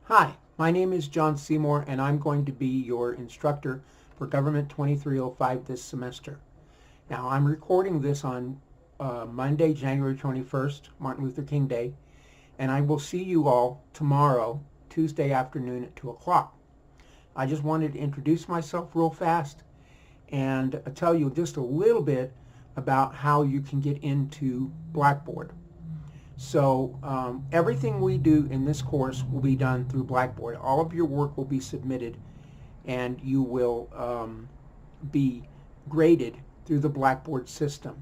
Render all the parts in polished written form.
Hi, my name is John Seymour and I'm going to be your instructor for Government 2305 this semester. Now I'm recording this on Monday, January 21st, Martin Luther King Day, and I will see you all tomorrow, Tuesday afternoon at 2 o'clock. I just wanted to introduce myself real fast and tell you just a little bit about how you can get into Blackboard. So everything we do in this course will be done through Blackboard. All of your work will be submitted and you will be graded through the Blackboard system.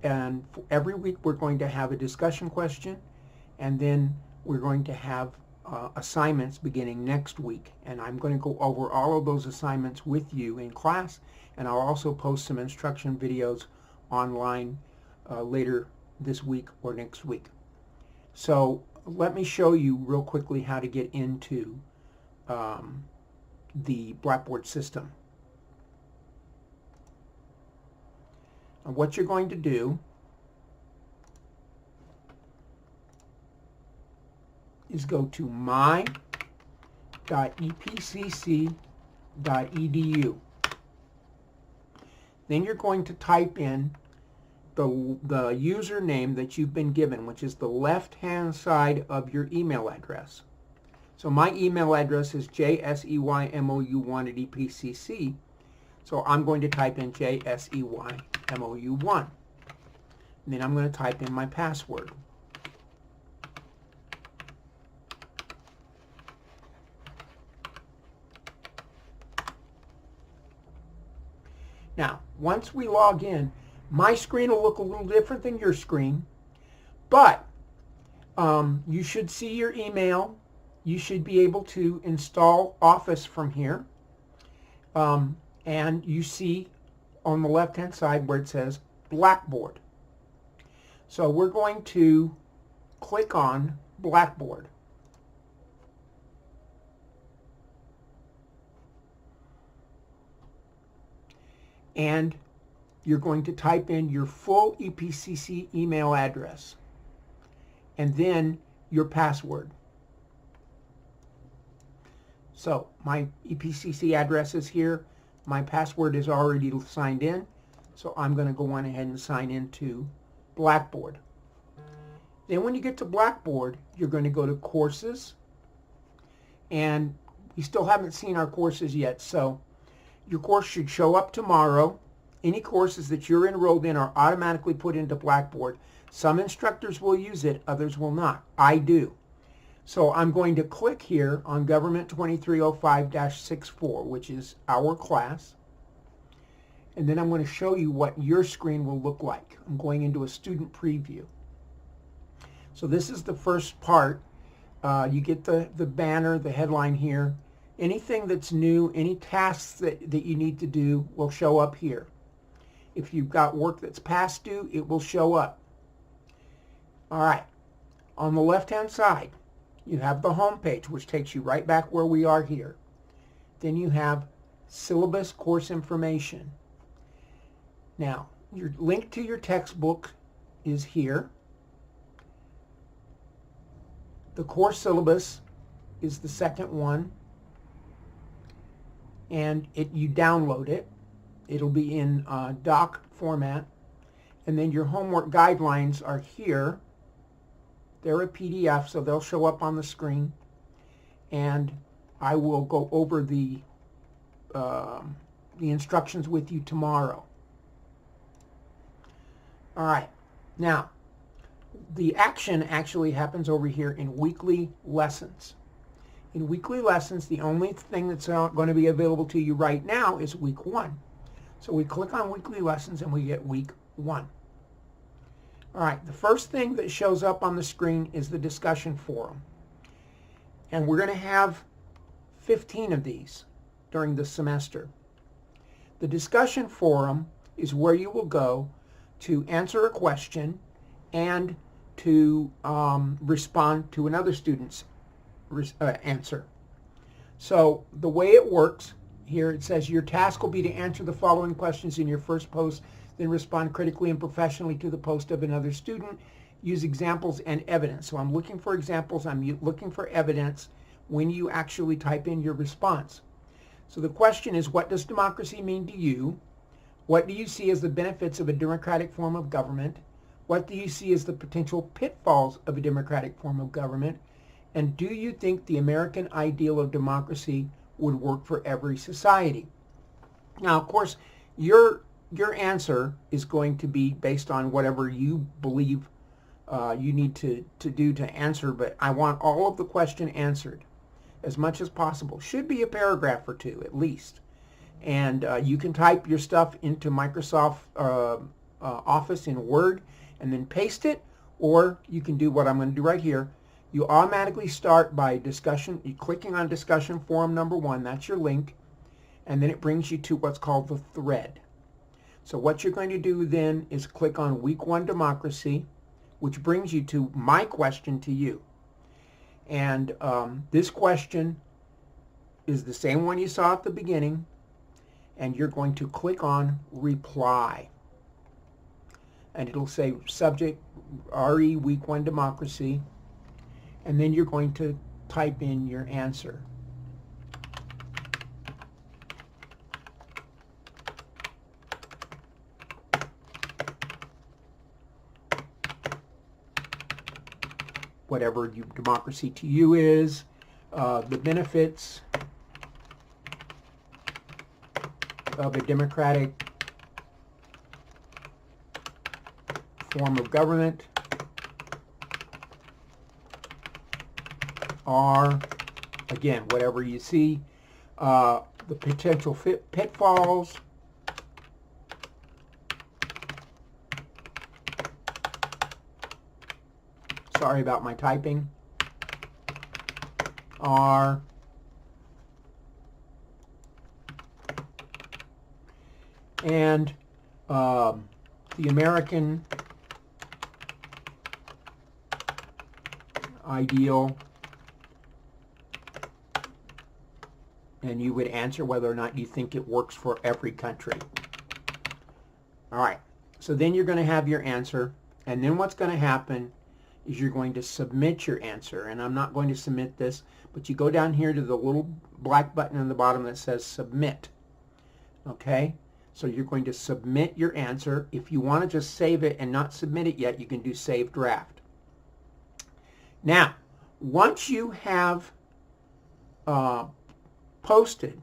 And every week we're going to have a discussion question, and then we're going to have assignments beginning next week. And I'm going to go over all of those assignments with you in class, and I'll also post some instruction videos online later this week or next week. So let me show you real quickly how to get into the Blackboard system. And what you're going to do is go to my.epcc.edu. Then you're going to type in the username that you've been given, which is the left-hand side of your email address. So my email address is jseymour1@epcc. So I'm going to type in jseymour1. And then I'm going to type in my password. Now, once we log in, my screen will look a little different than your screen, but you should see your email. You should be able to install Office from here. And you see on the left-hand side where it says Blackboard. So we're going to click on Blackboard. And you're going to type in your full EPCC email address and then your password. So my EPCC address is here. My password is already signed in, so I'm going to go on ahead and sign into Blackboard. Then when you get to Blackboard, you're going to go to Courses, and we still haven't seen our courses yet, so your course should show up tomorrow. Any courses that you're enrolled in are automatically put into Blackboard. Some instructors will use it, others will not. I do. So I'm going to click here on Government 2305-64, which is our class. And then I'm going to show you what your screen will look like. I'm going into a student preview. So this is the first part. You get the banner, the headline here. Anything that's new, any tasks that you need to do will show up here. If you've got work that's past due, it will show up. All right. On the left-hand side, you have the home page, which takes you right back where we are here. Then you have syllabus course information. Now, your link to your textbook is here. The course syllabus is the second one. And you download it. It'll be in doc format. And then your homework guidelines are here. They're a PDF, so they'll show up on the screen. And I will go over the instructions with you tomorrow. All right. Now, the action actually happens over here in weekly lessons. In weekly lessons, the only thing that's going to be available to you right now is week 1. So we click on weekly lessons and we get week 1. All right, the first thing that shows up on the screen is the discussion forum. And we're going to have 15 of these during the semester. The discussion forum is where you will go to answer a question and to respond to another student's answer. So the way it works, here it says your task will be to answer the following questions in your first post, then respond critically and professionally to the post of another student. Use examples and evidence. So I'm looking for examples, I'm looking for evidence when you actually type in your response. So the question is, what does democracy mean to you? What do you see as the benefits of a democratic form of government? What do you see as the potential pitfalls of a democratic form of government? And do you think the American ideal of democracy would work for every society? Now, of course, your answer is going to be based on whatever you believe you need to do to answer, but I want all of the question answered as much as possible. Should be a paragraph or two at least. And you can type your stuff into Microsoft Office in Word and then paste it, or you can do what I'm going to do right here. You automatically start by clicking on discussion forum number 1, that's your link, and then it brings you to what's called the thread. So what you're going to do then is click on Week 1 Democracy, which brings you to my question to you. And this question is the same one you saw at the beginning, and you're going to click on Reply. And it'll say subject RE Week 1 Democracy, and then you're going to type in your answer. Whatever democracy to you is, the benefits of a democratic form of government are, again, whatever you see, the potential pitfalls, sorry about my typing, are and the American ideal, and you would answer whether or not you think it works for every country. All right, so then you're going to have your answer, and then what's going to happen is you're going to submit your answer. And I'm not going to submit this, but you go down here to the little black button on the bottom that says Submit. Okay? So you're going to submit your answer. If you want to just save it and not submit it yet, you can do Save Draft. Now, once you have posted,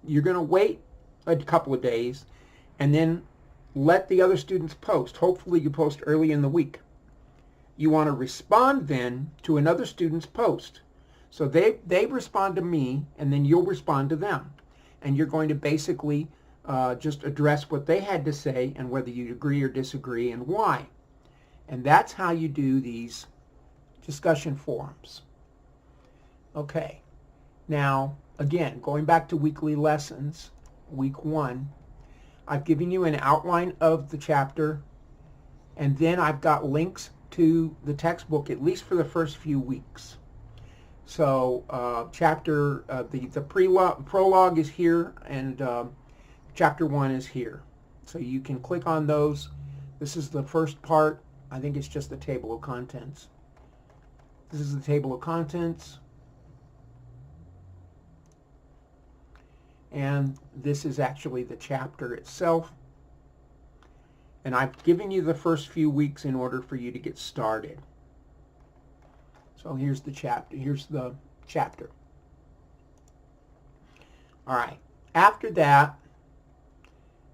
you're going to wait a couple of days and then let the other students post. Hopefully you post early in the week. You want to respond then to another student's post. So they respond to me, and then you'll respond to them. And you're going to basically just address what they had to say and whether you agree or disagree and why. And that's how you do these discussion forums. Okay. Now, again, going back to weekly lessons, week 1, I've given you an outline of the chapter, and then I've got links to the textbook, at least for the first few weeks. So the prologue is here, and chapter 1 is here. So you can click on those. This is the first part. I think it's just the table of contents. This is the table of contents. And this is actually the chapter itself. And I've given you the first few weeks in order for you to get started. So here's the chapter. Here's the chapter. All right. After that,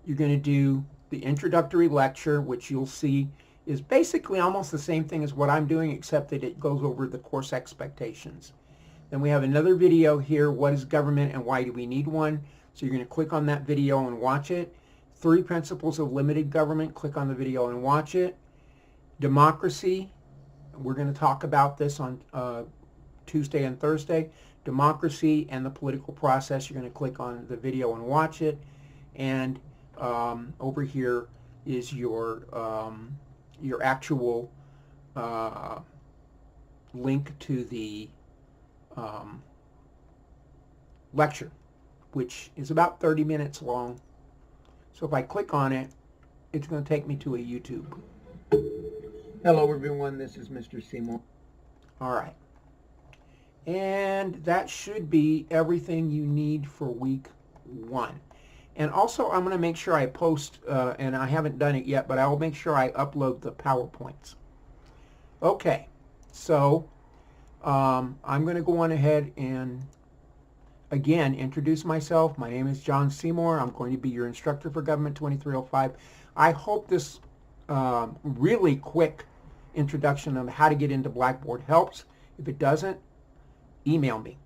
you're going to do the introductory lecture, which you'll see is basically almost the same thing as what I'm doing, except that it goes over the course expectations. Then we have another video here, what is government and why do we need one? So you're going to click on that video and watch it. 3 principles of limited government, click on the video and watch it. Democracy, we're going to talk about this on Tuesday and Thursday. Democracy and the political process, you're going to click on the video and watch it. And over here is your actual link to the lecture, which is about 30 minutes long. So if I click on it, it's going to take me to a YouTube. Hello everyone, this is Mr. Seymour. All right. And that should be everything you need for week 1. And also I'm going to make sure I post, and I haven't done it yet, but I will make sure I upload the PowerPoints. Okay, so I'm going to go on ahead and again introduce myself. My name is John Seymour. I'm going to be your instructor for Government 2305. I hope this really quick introduction of how to get into Blackboard helps. If it doesn't, email me.